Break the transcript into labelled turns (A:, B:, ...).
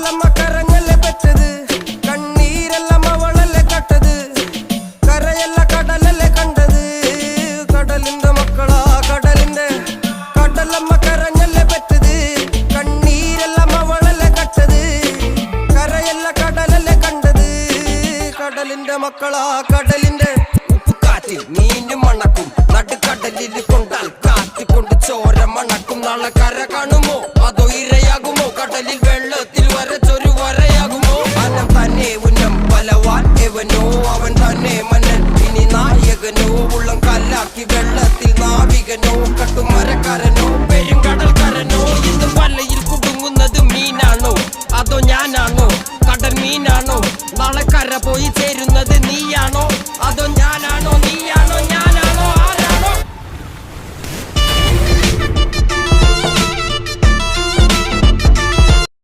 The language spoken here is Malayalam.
A: കടലമ്മ കരഞ്ഞല്ലേ പെറ്റത്, കണ്ണീരെല്ലാം അവളല്ലേ കട്ടത്, കരയല്ല കടലല്ലേ കണ്ടത്. കടലിന്റെ മക്കളാ കടലിന്റെ, കടലമ്മ കരഞ്ഞല്ലേ പെറ്റത്, കണ്ണീരെല്ലാം അവളല്ലേ കട്ടത്, കരയല്ല കടലല്ലേ കണ്ടത്. കടലിന്റെ മക്കളാ കടലിന്റെ. ഉപ്പുകാറ്റിൽ മീനും മണക്കും, നടുക്കടലിൽ കൊണ്ടാൽ കാറ്റിക്കൊണ്ട് ചോര മണക്കും. നാളെ കര കാണുമോ അതോ ഇരയാകുമോ, കടലിൽ വെള്ളത്തിൽ വരച്ചൊരു വരയാകുമോ. അനം തന്നെ ഉന്നം ബലവാൻ എവനോ, അവൻ തന്നെ മന്നൻ ഇനി നായകനോ. ഉള്ളം കല്ലാക്കി വെള്ളത്തിൽ നാവികനോ, കട്ടുമരക്കാരനോ പെരുങ്കടൽക്കാരനോ. ഇന്ന് വലയിൽ കുടുങ്ങുന്നത് മീനാണോ അതോ ഞാനാണോ, കടൽ മീനാണോ. നാളെ കര പോയി ചേരുന്നത് നീയാണോ അതോ